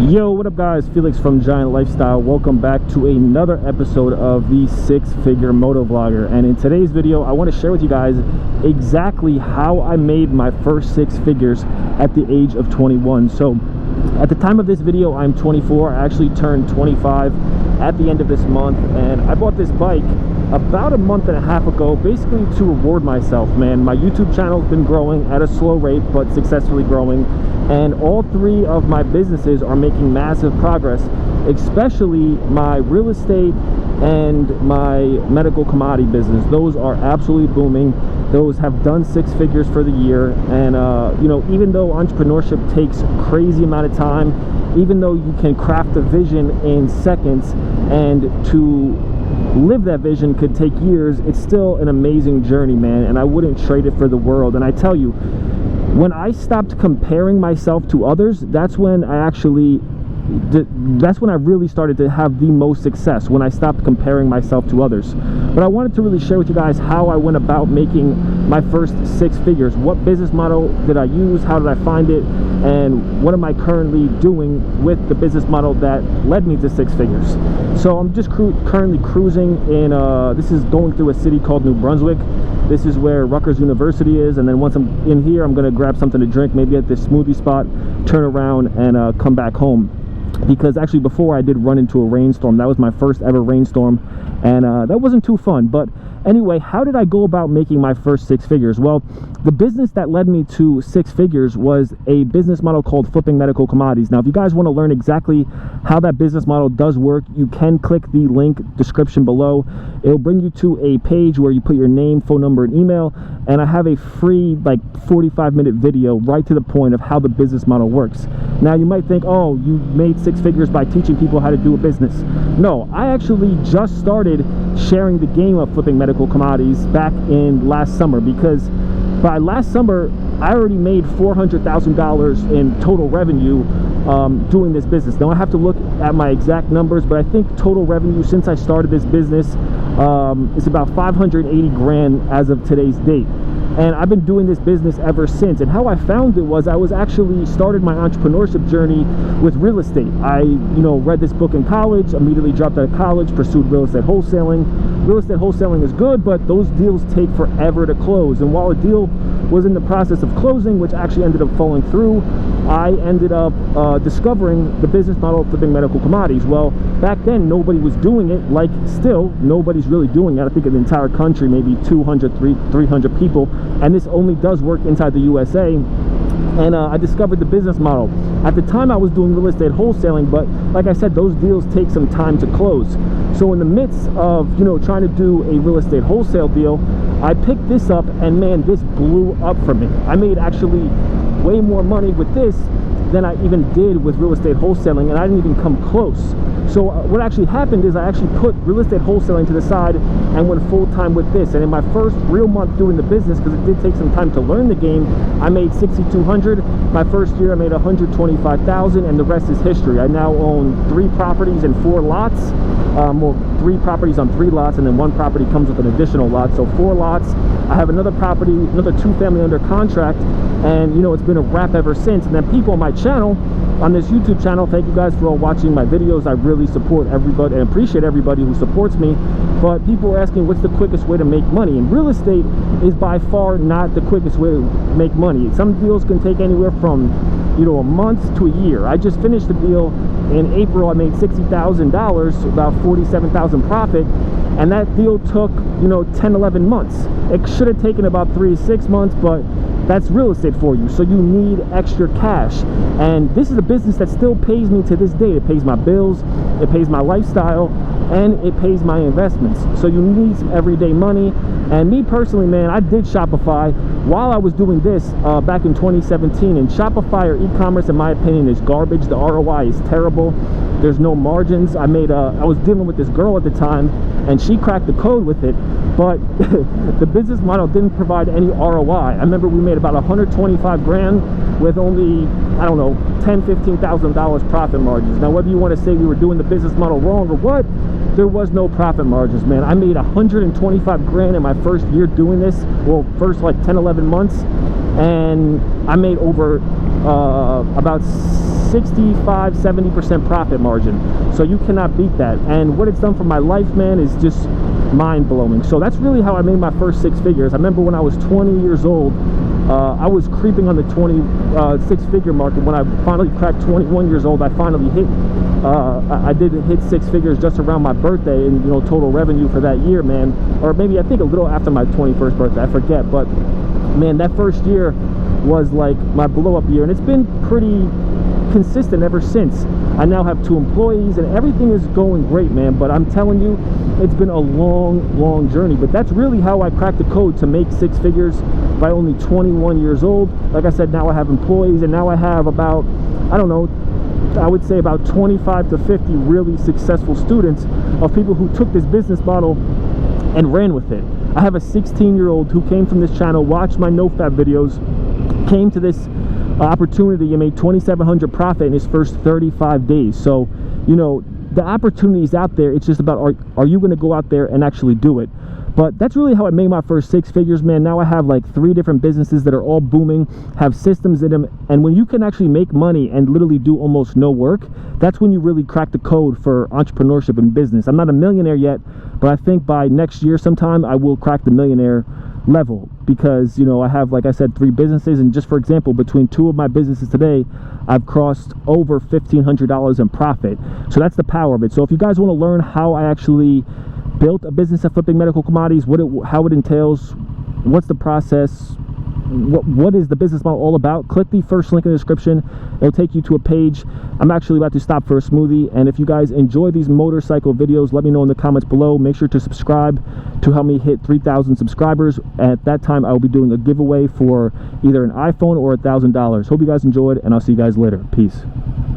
Yo, what up guys, Felix from Giant Lifestyle. Welcome back to another episode of the Six Figure Motovlogger. And in today's video I want to share with you guys exactly how I made my first six figures at the age of 21. So at the time of this video I'm 24. I actually turned 25 at the end of this month, and I bought this bike about a month and a half ago, basically to reward myself, man. My YouTube channel has been growing at a slow rate but successfully growing, and all three of my businesses are making massive progress, especially my real estate and my medical commodity business. Those are absolutely booming. Those have done six figures for the year, and you know, even though entrepreneurship takes a crazy amount of time, even though you can craft a vision in seconds and to live that vision could take years, it's still an amazing journey, man, and I wouldn't trade it for the world. And I tell you, when I stopped comparing myself to others, that's when I really started to have the most success, when I stopped comparing myself to others. But I wanted to really share with you guys how I went about making my first six figures. What business model did I use? How did I find it? And what am I currently doing with the business model that led me to six figures? So I'm just currently cruising in, this is going through a city called New Brunswick. This is where Rutgers University is, and then once I'm in here, I'm gonna grab something to drink, maybe at this smoothie spot, turn around and come back home. Because actually before I did run into a rainstorm. That was my first ever rainstorm, and that wasn't too fun. But anyway, how did I go about making my first six figures? Well, the business that led me to six figures was a business model called flipping medical commodities. Now, if you guys want to learn exactly how that business model does work, you can click the link description below. It'll bring you to a page where you put your name, phone number, and email, and I have a free like 45-minute video right to the point of how the business model works. Now you might think, oh, you made six figures by teaching people how to do a business. No, I actually just started sharing the game of flipping medical commodities back in last summer, because by last summer I already made $400,000 in total revenue doing this business. Now I have to look at my exact numbers, but I think total revenue since I started this business is about 580 grand as of today's date. And I've been doing this business ever since. And how I found it was I was actually started my entrepreneurship journey with real estate. I, read this book in college, immediately dropped out of college, pursued real estate wholesaling. Real estate wholesaling is good, but those deals take forever to close. And while a deal was in the process of closing, which actually ended up falling through, I ended up discovering the business model of flipping medical commodities. Well, back then nobody was doing it. Like still, nobody's really doing it. I think in the entire country, maybe 200, 300 people. And this only does work inside the USA. And I discovered the business model. At the time I was doing real estate wholesaling, but like I said, those deals take some time to close. So in the midst of trying to do a real estate wholesale deal, I picked this up, and man, this blew up for me. I made actually way more money with this than I even did with real estate wholesaling, and I didn't even come close. So what actually happened is I actually put real estate wholesaling to the side and went full-time with this. And in my first real month doing the business, because it did take some time to learn the game, I made $6,200. My first year I made $125,000, and the rest is history. I now own 3 properties and 4 lots. Well, 3 properties on 3 lots, and then 1 property comes with an additional lot, so 4 lots. I have another property, another 2 family under contract, and it's been a wrap ever since. And then people on my channel, on this YouTube channel, thank you guys for all watching my videos. I really support everybody and appreciate everybody who supports me. But people are asking, what's the quickest way to make money? And real estate is by far not the quickest way to make money. Some deals can take anywhere from a month to a year. I just finished a deal in April. I made $60,000, about $47,000 profit, and that deal took 10-11 months. It should have taken about 3 to 6 months, but that's real estate for you. So you need extra cash, and this is a business that still pays me to this day. It pays my bills, it pays my lifestyle, and it pays my investments. So you need some everyday money. And me personally, man, I did Shopify while I was doing this back in 2017. And Shopify or e-commerce, in my opinion, is garbage. The ROI is terrible. There's no margins. I was dealing with this girl at the time, and she cracked the code with it, but the business model didn't provide any ROI. I remember we made about 125 grand with only, I don't know, $10,000, $15,000 profit margins. Now, whether you want to say we were doing the business model wrong or what, there was no profit margins, man. I made 125 grand in my first year doing this. Well, first like 10, 11 months, and I made over about 65-70% profit margin. So you cannot beat that. And what it's done for my life, man, is just mind-blowing. So that's really how I made my first six figures. I remember when I was 20 years old, I was creeping on the 26-figure mark, and when I finally cracked 21 years old, I finally hit I did hit six figures just around my birthday, and you know, total revenue for that year, man, or maybe I think a little after my 21st birthday, I forget. But man, that first year was like my blow-up year, and it's been pretty consistent ever since. I now have 2 employees, and everything is going great, man. But I'm telling you, it's been a long journey. But that's really how I cracked the code to make six figures by only 21 years old. Like I said, now I have employees, and now I have about, I don't know, I would say about 25 to 50 really successful students of people who took this business model and ran with it. I have a 16-year-old who came from this channel, watched my no-fab videos, came to this opportunity and made $2,700 profit in his first 35 days. So, you know, the opportunity is out there. It's just about, are you going to go out there and actually do it? But that's really how I made my first six figures, man. Now I have like 3 different businesses that are all booming, have systems in them. And when you can actually make money and literally do almost no work, that's when you really crack the code for entrepreneurship and business. I'm not a millionaire yet, but I think by next year sometime I will crack the millionaire level, because, you know, I have, like I said, 3 businesses, and just for example, between 2 of my businesses today, I've crossed over $1,500 in profit. So that's the power of it. So if you guys want to learn how I actually built a business at flipping medical commodities, how it entails, what's the process, what is the business model all about, click the first link in the description. It'll take you to a page. I'm actually about to stop for a smoothie, and if you guys enjoy these motorcycle videos, let me know in the comments below. Make sure to subscribe to help me hit 3,000 subscribers. At that time, I will be doing a giveaway for either an iPhone or $1,000. Hope you guys enjoyed, and I'll see you guys later. Peace.